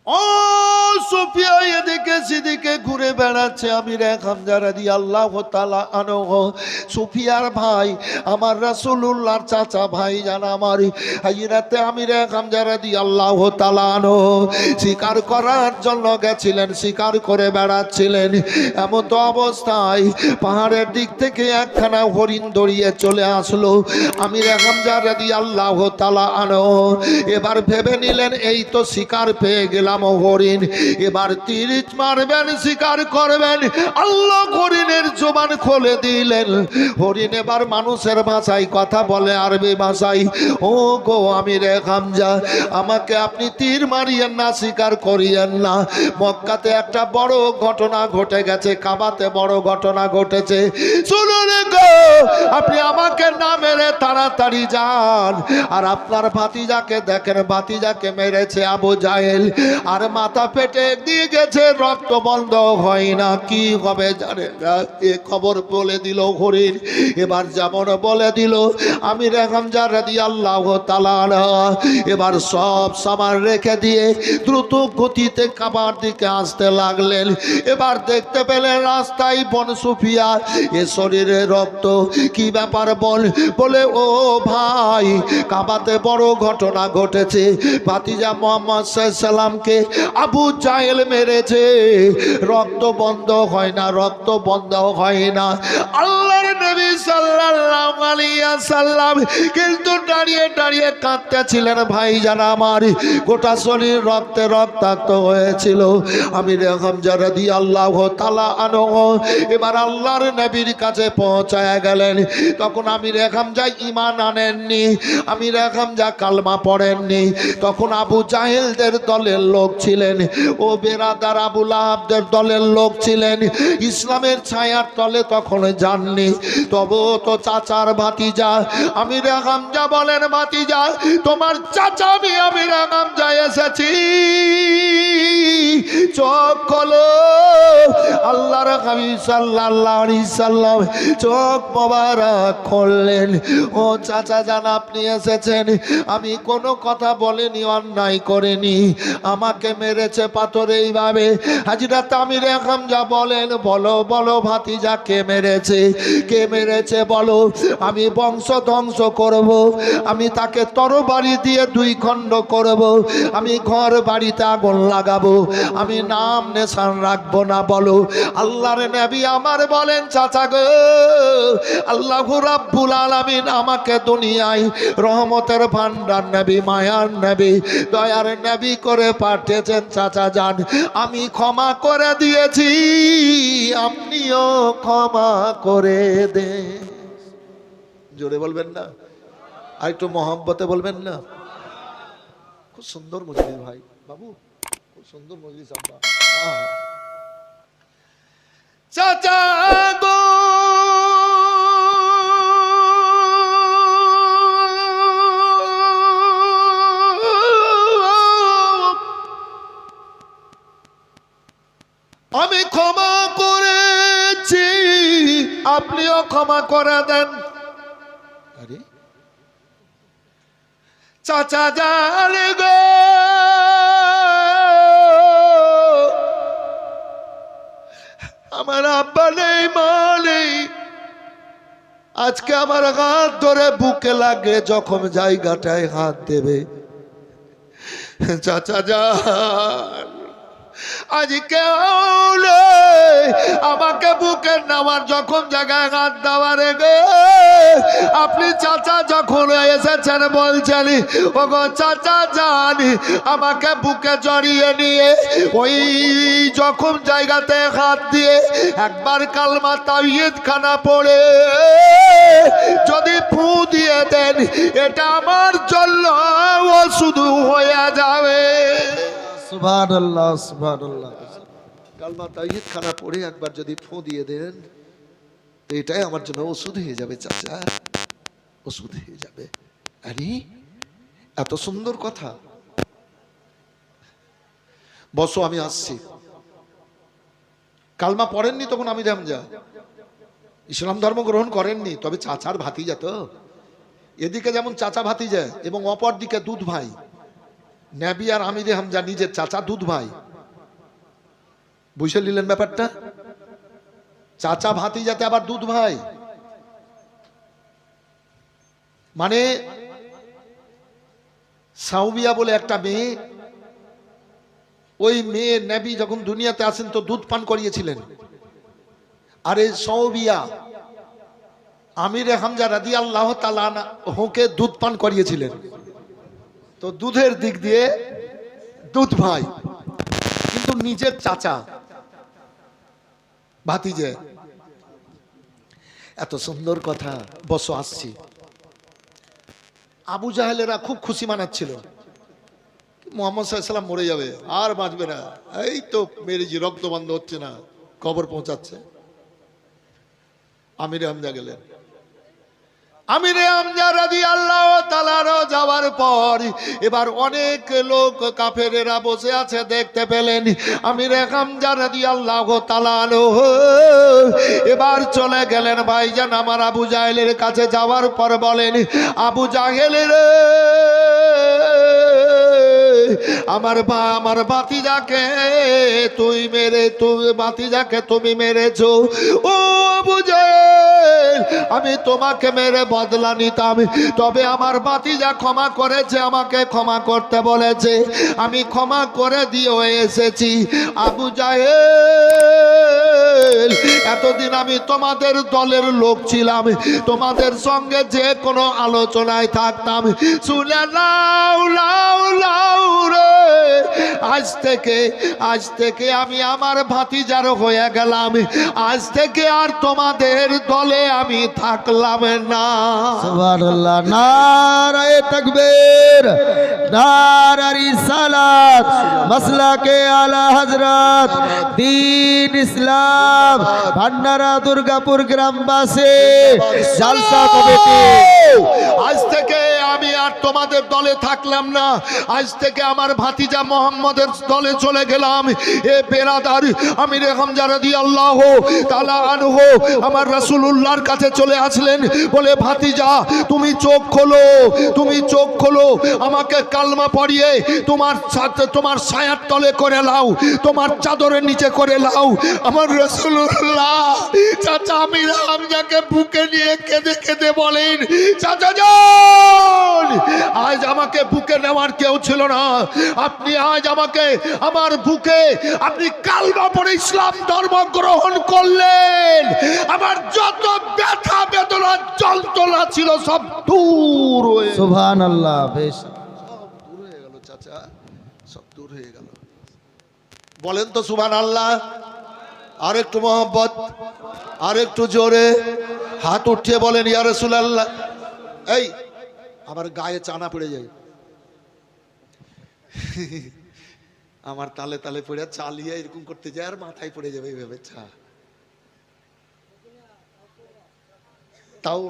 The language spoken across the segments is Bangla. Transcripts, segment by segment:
ও সুফিয়া এদিকে সেদিকে ঘুরে বেড়াচ্ছে। আমির হামজা রাদিয়াল্লাহু তাআলা আনহু, সুফিয়ার ভাই, আমার রাসূলুল্লাহর চাচা ভাই জানা আমার হযরতে আমির হামজা রাদিয়াল্লাহু তাআলা আনহু শিকার করার জন্য গেছিলেন, শিকার করে বেড়াচ্ছিলেন। এমন তো অবস্থায় পাহাড়ের দিক থেকে একখানা হরিণ দড়িয়ে চলে আসলো। আমির হামজা রাদিয়াল্লাহু তাআলা আনহু এবার ভেবে নিলেন এই তো শিকার পেয়ে গেলাম হরিণ, এবার তীর মারবেন, শিকার করবেন। আল্লাহ হরিণের জবান খুলে দিলেন। হরিণ এবার মানুষের ভাষায় কথা বলে, আরবি ভাষায়। ও গো আমির হামজা, আমাকে আপনি তীর মারিয়েন না, শিকার করিয়েন না। মক্কাতে একটা বড় ঘটনা ঘটে গেছে, কাবাতে বড় ঘটনা ঘটেছে। শুনুন গো, আপনি আমাকে না মেরে তাড়াতাড়ি যান। আর আপনার ভাতিজাকে দেখেন, ভাতিজাকে মেরেছে আবু জাহেল, আর মাথা পেটে দিয়ে গেছে, রক্ত বন্ধ হয় না। কি হবে জানেন না, এ খবর বলে দিল হরিণ। এবার যেমন বলে দিল, আমির হামজা রাদিয়াল্লাহু তাআলা এবার সব সামান রেখে দিয়ে দ্রুত গতিতে কাবার দিকে আসতে লাগলেন। এবার দেখতে পেলেন রাস্তায় বন সুফিয়া, এ শরীরে রক্ত, কি ব্যাপার বল? বলে ও ভাই, কাবাতে বড় ঘটনা ঘটেছে, ভাতিজা মুহাম্মদ সাল্লামকে আবু জাহেল মেরেছে, রক্ত বন্ধ হয় না, রক্ত বন্ধ হয় না। আল্লাহর নবী সাল্লাল্লাহু আলাইহি ওয়াসাল্লাম কিন্তু দাঁড়িয়ে দাঁড়িয়ে কাঁদতেছিলেন। ভাই জানা আমার, গোটা শরীর রক্তে রক্তাক্ত হয়েছিল। আমির হামজা রাদিয়াল্লাহু তাআলা আনহু এবার আল্লাহর নবীর কাছে পৌঁছায় গেলেন। তখন আমির হামজা ঈমান আনেননি, আমির হামজা কালমা পড়েননি। তখন আবু জাহেলদের দলের লোক ছিলেন, ও বেরাদার আবু লাহাবদের দলের লোক ছিলেন, ইসলামের ছায়ার তলে তখন যাননি। তবু তো চাচার ভাতিজা আমির হামজা বলেন, ভাতিজা তোমার চাচা আমি আমির হামজা এসেছি, চোখ খোলো। আল্লাহর হাবিব সাল্লাল্লাহু আলাইহি সাল্লাম চোখ মোবারক খুললেন। ও চাচা জান, আপনি এসেছেন, আমি কোনো কথা বলিনি, অন্যায় করিনি, আমাকে মেরেছে পাথর এইভাবে। হযরত আমির হামজা বলেন, বলো বলো ভাতিজা, কে মেরেছে, কে মেরেছে বলো, আমি বংশ ধ্বংস করব, আমি তাকে তরবারি দিয়ে দুই খণ্ড করব, আমি ঘর বাড়িতে আগুন লাগাবো, আমি নাম নেশান রাখবো না, বলো। আল্লাহর নবী আমার বলেন, চাচা গো, আল্লাহু রাব্বুল আলামিন আমাকে দুনিয়ায় রহমতের ভান্ডার নবী, মায়ার নবী, দয়ার নবী করে পাঠিয়েছেন। চাচা যান, আমি ক্ষমা করে দিয়েছি, আপনিও ক্ষমা করে দেন। জোরে বলবেন না, আর একটু মহব্বতে বলবেন না। খুব সুন্দর মজলিস ভাই বাবু, খুব সুন্দর মজলিস। আমরা চাচা গো, আমি ক্ষমা করেছি, আপনিও ক্ষমা করে দেন। আরে চাচা জান গো, আমার আব্বা নেই, মা নেই, আজকে আমার হাত ধরে বুকে লাগে জখম জায়গাটায় হাত দেবে। চাচা জান, আজকে আমাকে বুকে নেওয়ার যখন জায়গায় হাত দেওয়ার গে, আপনি চাচা যখন এসেছেন বলছেন, ও গো চাচা জানি, আমাকে বুকে জড়িয়ে নিয়ে ওই যখন জায়গাতে হাত দিয়ে একবার কালমা তাওহীদ খানা পড়ে যদি ফু দিয়ে দেন, এটা আমার জন্য ও শুধু হয়ে যাবে। সুবহানাল্লাহ, সুবহানাল্লাহ। কালমা তাওহীদ খানা পড়ে একবার যদি ফু দিয়ে দেন, তো এটাই আমার জন্য ওষুধ হয়ে যাবে চাচা, ওষুধ হয়ে যাবে। আরে এত সুন্দর কথা, বসো আমি আসছি। কালমা পড়েননি তখন আমির হামজা, ইসলাম ধর্ম গ্রহণ করেননি, তবে চাচার ভাতিজা তো। এদিকে যেমন চাচা ভাতিজা এবং অপর দিকে দুধ ভাই, নবী আর আমিরে হামজা নিজের চাচা দুধ ভাই, বুঝে নিলেন ব্যাপারটা? চাচা ভাতিজাতে আবার দুধ ভাই, মানে সাউবিয়া বলে একটা মেয়ে, ওই মেয়ে নবী যখন দুনিয়াতে আসেন তো দুধ পান করিয়েছিলেন। আর এই সাউবিয়া আমিরে হামজা রাদিয়াল্লাহু তাআলা আনহুকে দুধ পান করিয়েছিলেন। তো দুধের দিক দিয়ে দুধ ভাই, কিন্তু নিজের চাচা ভাতিজে। এত সুন্দর কথা। বসো, আসছি। আবু জাহেলেরা খুব খুশি মানাচ্ছিল, মুহাম্মদ সাল্লাল্লাহু আলাইহি ওয়াসাল্লাম মরে যাবে, আর বাঁচবে না, এই তো মেরেজি, রক্ত বন্ধ হচ্ছে না, খবর পৌঁছাচ্ছে। আমিরে হামজা গেলেন। আমিরে হামজা রাদিয়াল্লাহু তাআলা যাওয়ার পর এবার অনেক লোক কাফেরেরা বসে আছে, দেখতে পেলেন আমিরে হামজা রাদিয়াল্লাহু তাআলা এবার চলে গেলেন ভাইজান আমার আবু জাহেলের কাছে। যাওয়ার পর বলেন, আবু জাহেলের আমার ভাতিজাকে তুমি মেরেছো। ও আবু জাহেল, আমি তোমাকে মেরে বদলা নিতাম, তবে আমার ভাতিজা ক্ষমা করেছে, আমাকে ক্ষমা করতে বলেছে, আমি ক্ষমা করে দিয়ে এসেছি। আবু জাহেল, এতদিন আমি তোমাদের দলের লোক ছিলাম, তোমাদের সঙ্গে যে কোনো আলোচনায় থাকতাম, শুনে লাউ লাউ লাউ রে, আজ থেকে আমি আমার ভাতিজার হয়ে গেলাম, আজ থেকে আর তোমাদের দলে আমি থাকলাম না। সুবহানাল্লাহ, নারায়ে তাকবীর, নারায়ে রিসালাত, মাসলাকে আলা হযরত দ্বীন ইসলাম, ভান্ডারা দুর্গাপুর গ্রামবাসী, জালসা কমিটি। আজ থেকে আমি আর তোমাদের দলে থাকলাম না, আজ থেকে আমার ভাতিজা মোহাম্মদের দলে চলে গেলাম। এ বেরাদার, আমিরে হামজা রাদিয়াল্লাহু তাআলা আনহু আমার রাসূলুল্লাহর কাছে চলে আসলেন, বলে ভাতিজা তুমি চোখ খোলো, আমাকে কালমা পড়িয়ে তোমার ছায়ার তলে করে লাও, তোমার চাদরের নিচে করে লাও। আমার রাসূলুল্লাহ চাচা আমিরে হামজাকে বুকে নিয়ে কেঁদে কেঁদে বলেন, চাচা যান, আজ আমাকে বুকে নেওয়ার কেউ ছিল না, আপনি আজ আমাকে আমার বুকে আপনি কালমা পড়ে ইসলাম ধর্ম গ্রহণ করলেন, আমার যত ব্যথা বেদনা যন্ত্রণা ছিল সব দূর হয়ে গেল। সুবহানাল্লাহ, বেশ সব দূর হয়ে গেল চাচা, সব দূর হয়ে গেল। বলেন তো সুবহানাল্লাহ। আর একটু মোহাব্বত, আর একটু জোরে হাত উঠিয়ে বলেন ইয়া রাসূলুল্লাহ। এই আমার গায়ে চানা পড়ে যায়, আমার তালে তালে পড়ে চালিয়ে এরকম করতে যায় আর মাথায় পড়ে যাবে এইভাবে। তাও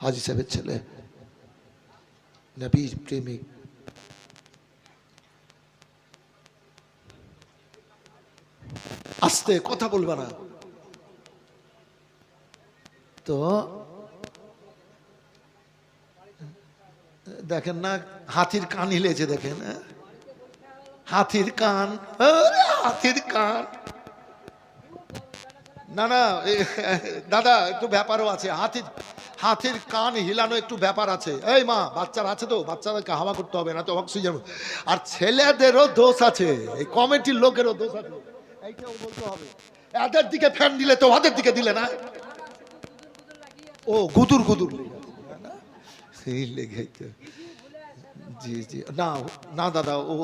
হাজী সাহেবের ছেলে, নবীর প্রেমিক। আস্তে কথা বলবে না তো। দেখেন না, হাতির কান হিলেছে, দেখেন হাতির কান, হাতির কান। না না দাদা, একটু ব্যাপারও আছে, হাতির কান হিলানো একটু ব্যাপার আছে। এই মা, বাচ্চারা আছে তো, বাচ্চাদেরকে হাওয়া করতে হবে না তো অক্সিজেন। আর ছেলেদেরও দোষ আছে, এই কমিটির লোকেরও দোষ আছে, এইটাও বলতে হবে। এদের দিকে ফ্যান দিলে তো ওদের দিকে দিলে না। ও গুদুর লেগে, জি জি, না না দাদা, ও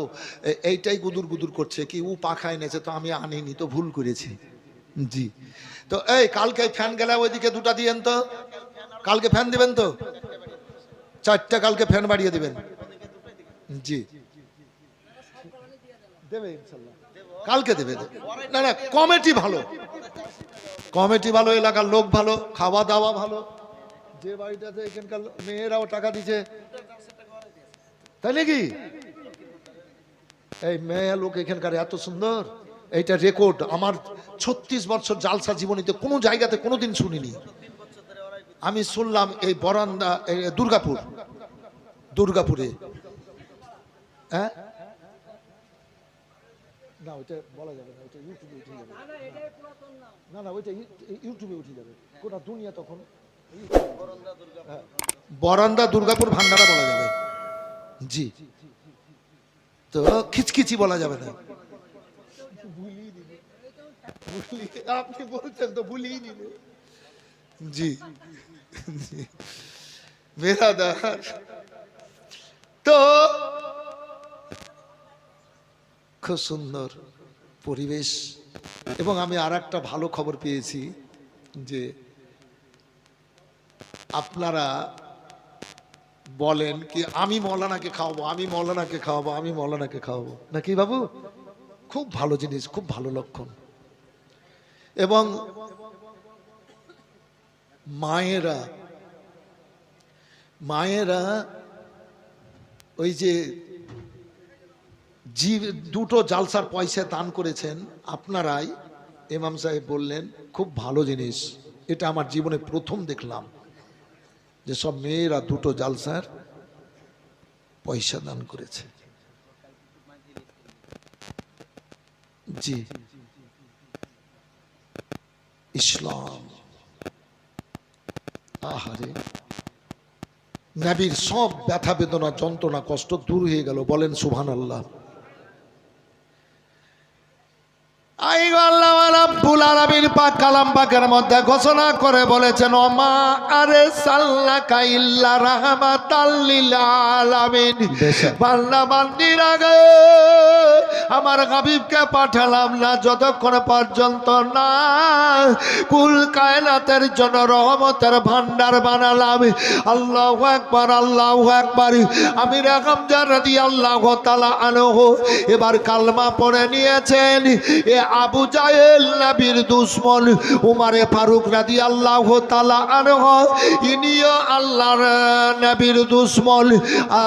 এইটাই গুদুর করছে কি, ও পাখা এনেছে তো আমি আনিনি, তো ভুল করেছি। জি, তো এই কালকে ফ্যান গেলে ওইদিকে দুটা দিয়েন তো, কালকে ফ্যান দিবেন তো, 4টা কালকে ফ্যান বাড়িয়ে দিবেন। জি দেবে ইনশাআল্লাহ, কালকে দেবে। না না, কমিটি ভালো, এলাকার লোক ভালো, খাওয়া দাওয়া ভালো, যে বাড়িটাতে এখানকার মেয়েরাও টাকা দিচ্ছে, তাই নাকি? এই মেয়ে লোক এখানকার এত সুন্দর, এইটা রেকর্ড আমার 36 বছর জালসা জীবনীতে কোনো জায়গাতে কোনোদিন শুনিনি। আমি শুনলাম এই বরান্দা দুর্গাপুরে হ্যাঁ না ওইটা বলা যাবে না, ওইটা ইউটিউবে উঠে যাবে। না না ওইটা ইউটিউবে উঠে যাবে, গোটা দুনিয়া তখন বরান্দা দুর্গাপুর ভান্ডারা বলা যাবে। জি, তো খিচখিচি বলা যাবে না। আপনি বলছেন তো ভুলিয়ে নিলে। জি বেরাদার, তো খুব সুন্দর পরিবেশ। এবং আমি আর একটা ভালো খবর পেয়েছি যে আপনারা বলেন কি আমি মৌলানাকে খাওয়াবো, আমি মৌলানাকে খাওয়াবো, আমি মৌলানাকে খাওয়াবো, নাকি বাবু? খুব ভালো জিনিস, খুব ভালো লক্ষণ। এবং মায়েরা ওই যে দুটো জালসার পয়সা দান করেছেন আপনারাই, ইমাম সাহেব বললেন খুব ভালো জিনিস। এটা আমার জীবনে প্রথম দেখলাম যে সব মেয়েরা দুটো জালসার পয়সা দান করেছে। জি, ইসলাম। আহারে, নবীর সব ব্যথা বেদনা যন্ত্রণা কষ্ট দূর হয়ে গেল, বলেন সুবহানাল্লাহ। আল্লাহ রাব্বুল আলামিন পাক কালাম পাকের মধ্যে ঘোষণা করে বলেছেন, ওমা আরে সাল্লাকা ইল্লা রাহমাতাল লিল আলামিন। বান্দা বান্দির আগে আমার হাবিবকে পাঠালাম না যতক্ষণ পর্যন্ত না কুল কায়নাতের জন্য রহমতের ভান্ডার বানালাম। আল্লাহু আকবার, আল্লাহু আকবার। আমির হামজা রাদিয়াল্লাহু তাআলা আনহু এবার কালমা পড়ে নিয়েছেন। এ আবু জাহেল নবীর দুশমন, উমারে ফারুক রাদিয়াল্লাহু তাআলা আনহু ইনিও আল্লাহর নবীর দুশমন।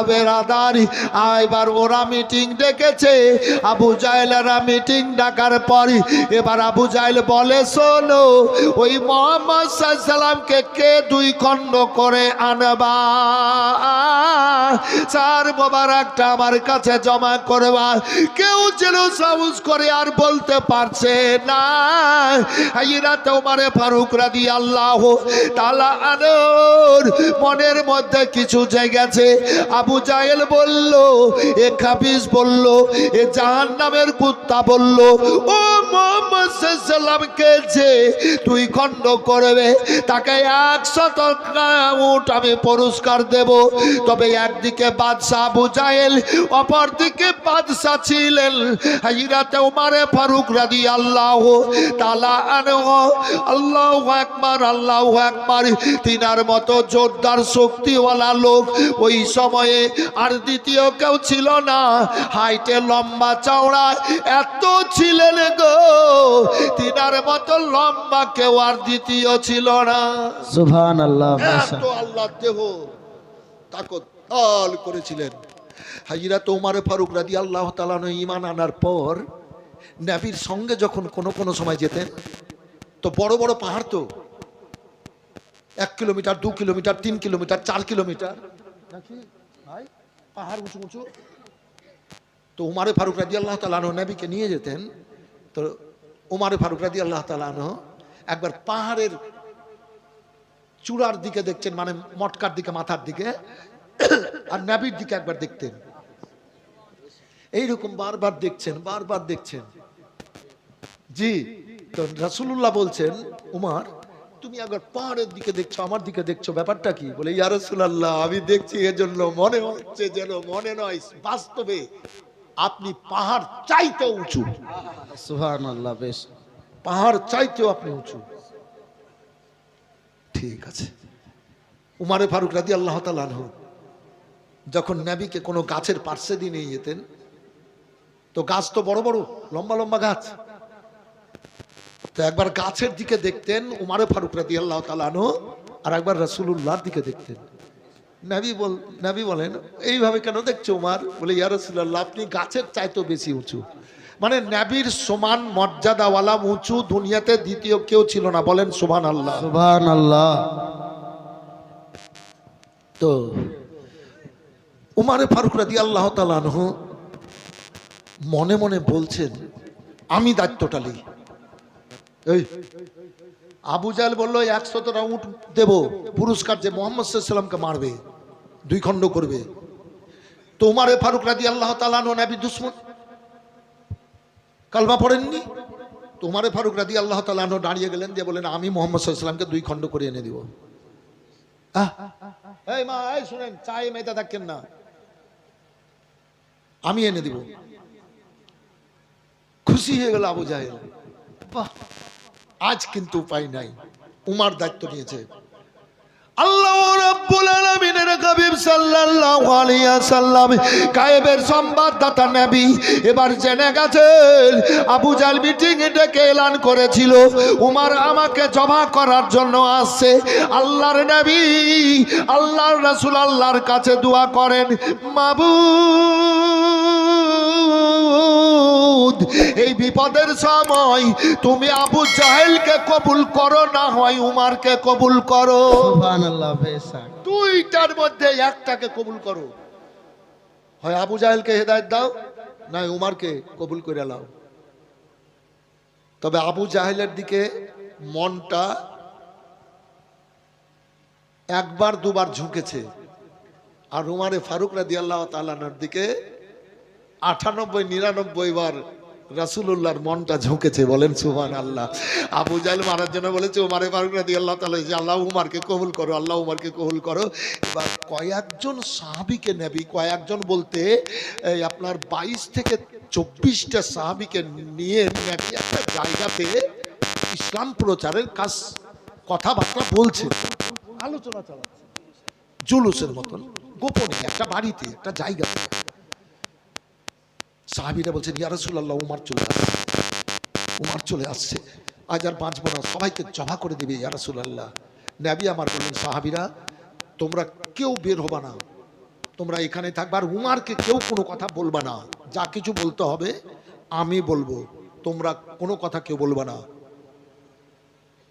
বেরাদার, এবার ওরা মিটিং ডেকেছে। আবু জাহেলেরা মিটিং ডাকার পর এবার আবু জাহেল বলে, শোনো, ওই মুহাম্মদ সাল্লাল্লাহু আলাইহি সাল্লামকে কে দুই খণ্ড করে আনবা, চার মোবারকটা আমার কাছে জমা করবা। কেউ যেন সাহস করে আর বলতে পারছে না। হাইরাতে ওমরে ফারুক রাদিয়াল্লাহু তাআলা আনহুর মনের মধ্যে কিছু জেগেছে। আবু জাহেল বলল, এ খাবিস বলল, এ জাহান্নামের কুত্তা বলল, ও মুহাম্মদ সাল্লাল্লাহু আলাইহি সাল্লামকে যে তুই খণ্ড করবে তাকে 100 উট আমি পুরস্কার দেব। তবে একদিকে বাদশা আবু জাহেল, অপরদিকে বাদশা ছিলেন হাইরাতে ওমরে ফারুক রাদিয়াল্লাহু তাআলা আনহু। আল্লাহু আকবার, আল্লাহু আকবার। তিনার মতো জোরদার শক্তিওয়ালা লোক ওই সময়ে আর দ্বিতীয় কেউ ছিল না। হাইটে লম্বা চওড়া এত ছিলেন গো, তিনার মতো লম্বা কেউ আর দ্বিতীয় ছিল না। সুবহানাল্লাহ। এত আল্লাহ দেহ তাকত তাল করেছিলেন। হাজরাত ওমর ফারুক রাদিয়াল্লাহু তাআলা ঈমান আনার পর নবীর সঙ্গে যখন কোনো সময় যেতেন, তো বড় বড় পাহাড়, তো 1 কিলোমিটার 2 কিলোমিটার 3 কিলোমিটার 4 কিলোমিটার নাকি ভাই, পাহাড় উঁচু উঁচু। তো ওমর ফারুক রাদিয়াল্লাহু তাআলা নবীকে নিয়ে যেতেন। তো ওমর ফারুক রাদিয়াল্লাহু তাআলা একবার পাহাড়ের চূড়ার দিকে দেখছেন, মানে মটকার দিকে, মাথার দিকে, আর নবীর দিকে একবার দেখতেন। এইরকম বারবার দেখছেন। জি, তো রাসূলুল্লাহ বলছেন, উমর তুমি একবার পাহাড়ের দিকে দেখছো, আমার দিকে দেখছো, ব্যাপারটা কি? বলে, ইয়া রাসূলুল্লাহ, আমি দেখছি এজন্য মনে হচ্ছে যেন মনে নয়, বাস্তবে আপনি পাহাড় চাইতে উঁচু। সুবহানাল্লাহ। বেশ, পাহাড় চাইতেও আপনি উঁচু। ঠিক আছে। উমরে ফারুক রাদিয়াল্লাহু তাআলা আনহু যখন নবীকে কোনো গাছের পার্শ্বে দিয়ে নিয়ে যেতেন, তো গাছ তো বড় বড় লম্বা লম্বা গাছ, তো একবার গাছের দিকে দেখতেন উমরে ফারুক রাদিয়াল্লাহু তাআলা আনহু, আর একবার রাসূলুল্লাহর দিকে দেখতেন। নবী বলেন, এইভাবে কেন দেখছো উমর? বলে, ইয়া রাসূলুল্লাহ, আপনি গাছের চাইতেও বেশি উঁচু। মানে নবীর সমান মর্যাদাওয়ালা উঁচু দুনিয়াতে দ্বিতীয় কেউ ছিল না। বলেন সুবহানাল্লাহ। সুবহানাল্লাহ। তো উমারে ফারুক রাদিয়াল্লাহু তাআলা আনহু মনে মনে বলছেন আমি দায়িত্বটা নিই। এই আবু জাহেল বললো 100টা উট দেব পুরস্কার, যে মুহাম্মদ সাল্লাল্লাহু আলাইহি ওয়াসাল্লামকে মারবে, 2 খণ্ড করবে। তো উমারে ফারুক রাদিয়াল্লাহু তাআলা আনহু নবী দুশমন, কালমা পড়েননি। তো উমারে ফারুক রাদিয়াল্লাহু তাআলা আনহু দাঁড়িয়ে গেলেন, দিয়ে বলেন আমি মুহাম্মদ সাল্লাল্লাহু আলাইহি ওয়াসাল্লামকে 2 খণ্ড করে এনে দিব। এই মা, এই শুনেন, চাই মেয়েটা থাকেন না, আমি এনে দিব। খুশি হয়ে গেল আবু জাহেল, বাহ, আজ কিন্তু উপায় নাই, উমার দায়িত্ব নিয়েছে। আল্লাহ রাব্বুল আলামিনের হাবিব সাল্লাল্লাহু আলাইহি ওয়াসাল্লাম গায়েবের সংবাদদাতা নবী এবার জেনে গেছেন আবু জাহেল মিটিং এ ডেকে এলান করেছিল উমার আমাকে জবা করার জন্য আসছে। আল্লাহর নবী আল্লাহর রাসূল আল্লাহর কাছে দোয়া করেন, মাবুদ এই বিপদের সময় তুমি আবু জাহেলকে কবুল করো, না হয় উমারকে কবুল করো। সুবহানাল্লাহ বেশক। দুইটার মধ্যে একটাকে কবুল করো, হয় আবু জাহেলকে হেদায়েত দাও, না উমারকে কবুল করে নাও। তবে আবু জাহেলের দিকে মনটা একবার দুবার ঝুঁকেছে, আর উমারে ফারুক রাদিয়াল্লাহু তাআলার দিকে 98-99 বার রাসূলুল্লাহর মনটা ঝুঁকেছে। বলেন সুবহানাল্লাহ। আবু জাহেল মারার জন্য বলেছে উমারে ফারুক রাদিয়াল্লাহু তাআলা যে আল্লাহ উমারকে কবুল করো, আল্লাহ উমারকে কবুল করো। এবার কয়েকজন সাহাবীকে নবী, কয়েকজন বলতে এই আপনার 22 থেকে 24টা সাহাবীকে নিয়ে নবী একটা জায়গাতে ইসলাম প্রচারের কাজ কথাবার্তা বলছে, আলোচনা চালাচ্ছে জুলুসের মতন, গোপনে একটা বাড়িতে, একটা জায়গাতে। সাহাবীরা বলছেন ইয়া রাসূলুল্লাহ উমার চলে আসছে, উমার চলে আসছে, আজ আর বাঁচবো না, সবাইকে জবা করে দিবে ইয়া রাসূলুল্লাহ। নবী আমার বললেন সাহাবীরা তোমরা কেউ বের হবা না, তোমরা এখানে থাকবা, আর উমারকে কেউ কোনো কথা বলবা না, যা কিছু বলতে হবে আমি বলবো, তোমরা কোনো কথা কেউ বলবা না।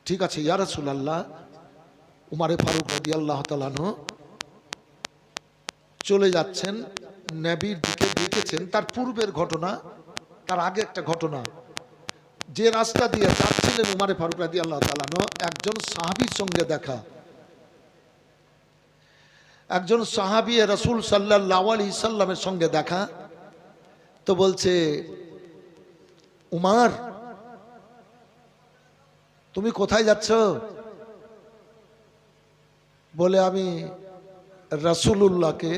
ঠিক আছে ইয়া রাসূলুল্লাহ। উমারে ফারুক রাদিয়াল্লাহু তাআলা আনহু চলে যাচ্ছেন, নবীর দিকে দেখেছেন। তার পূর্বের ঘটনা, তার আগে একটা ঘটনা, যে রাস্তা দিয়ে যাচ্ছিলেন উমারে ফারুক রাদিয়াল্লাহু তাআলা আনহু, একজন সাহাবীর সঙ্গে দেখা। একজন সাহাবী রাসূল সাল্লাল্লাহু আলাইহি সাল্লামের সঙ্গে দেখা। তো বলছে উমার তুমি কোথায় যাচ্ছ? বলে আমি রাসূলুল্লাহকে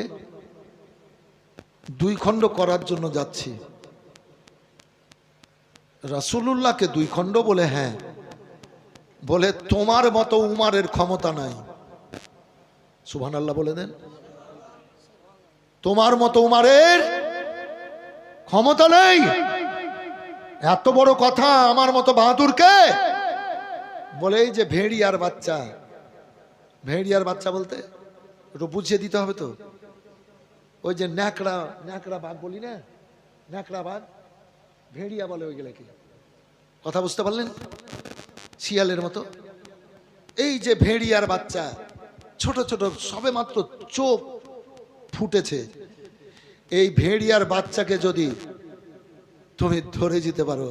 2 খণ্ড করার জন্য যাচ্ছি। রাসূলুল্লাহকে 2 খণ্ড? বলে হ্যাঁ। বলে তোমার মতো উমারের ক্ষমতা নাই। সুবহানাল্লাহ বলে দেন। তোমার মতো উমারের ক্ষমতা নেই। এত বড় কথা, আমার মতো বাহাদুরকে? বলে এই যে ভেড়িয়ার বাচ্চা। ভেড়িয়ার বাচ্চা বলতে একটু বুঝিয়ে দিতে হবে তো। ওই যে ন্যাকড়া বাঘ বলি না, ন্যাকড়া বাঘ, ভেড়িয়া বলে ওইগুলাকে। কথা বুঝতে পারলেন? শিয়ালের মতো। এই যে ভেড়িয়ার বাচ্চা, ছোট ছোট, সবে মাত্র চোখ ফুটেছে, এই ভেড়িয়ার বাচ্চাকে যদি তুমি ধরে যেতে পারো,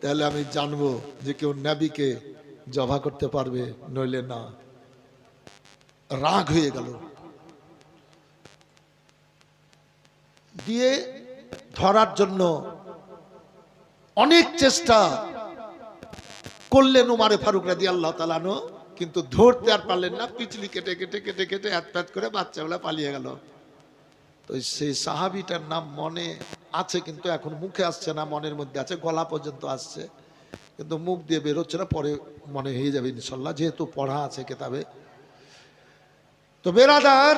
তাহলে আমি জানবো যে কেউ নবীকে জবা করতে পারবে, নইলে না। রাগ হয়ে গেল, দিয়ে ধরার জন্য অনেক চেষ্টা করলেন উমারে ফারুক রাদিয়াল্লাহু তাআলা আনহু, কিন্তু ধরতে আর পারলেন না। পিছলি কেটে কেটে কেটে কেটে হাত করে বাচ্চাগুলা পালিয়ে গেল। তো সেই সাহাবীটার নাম মনে আছে, কিন্তু এখন মুখে আসছে না, মনের মধ্যে আছে, গলা পর্যন্ত আসছে, কিন্তু মুখ দিয়ে বেরোচ্ছে না। পরে মনে হয়ে যাবে ইনশাল্লাহ, যেহেতু পড়া আছে কেতাবে। তো বেরাদার,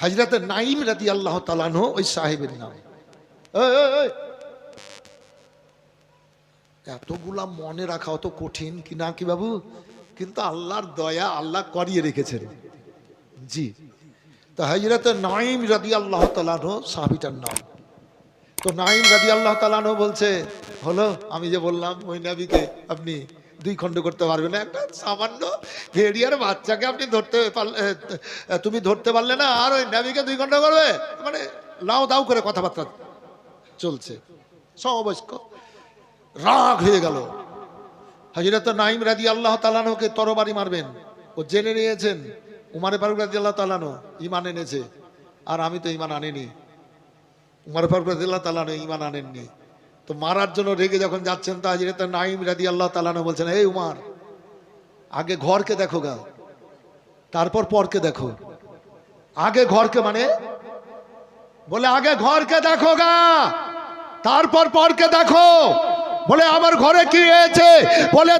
হযরতে নাঈম রাদিয়াল্লাহু তাআলা আনহু ওই সাহেবের নাম। এতগুলা মনে রাখা অত কঠিন কি না কি বাবু? কিন্তু আল্লাহর দয়া, আল্লাহ করিয়ে রেখেছেন। জি, তো হযরতে নাঈম রাদিয়াল্লাহু তাআলা আনহু সাহাবীটার নাম। তো নাঈম রাদিয়াল্লাহু তাআলা আনহু বলছে, হলো আমি যে বললাম ওই নবীকে আপনি দুই খণ্ড করতে পারবে না? একটা সামান্য ভেড়িয়ার বাচ্চাকে আপনি ধরতে পারলে, তুমি ধরতে পারলে না, আর ওই নাবিকে দুই খণ্ড করবে? মানে লাও দাও করে কথাবার্তা চলছে। সমবয়স্ক রাগ হয়ে গেল। হযরত নাঈম রাদিয়াল্লাহু তাআলা আনহুকে তরবারি মারবেন, ও জেনে নিয়েছেন উমর ফারুক রাদিয়াল্লাহু তাআলা আনহু ঈমান এনেছে, আর আমি তো ঈমান আনিনি। উমর ফারুক রাদিয়াল্লাহু তাআলা আনহু ঈমান আনেননি, তো মারার জন্য রেগে যখন যাচ্ছেন, তো হযরত নাঈম রাদিয়াল্লাহু তাআলা আনহু বলছেন, এই উমর, আগে ঘরকে দেখো গা, তারপর পরকে দেখো। আগে ঘরকে মানে বলে আগে ঘরকে দেখো গা, তারপর পরকে দেখো। বলে আমার ঘরে কি হয়েছে? বলে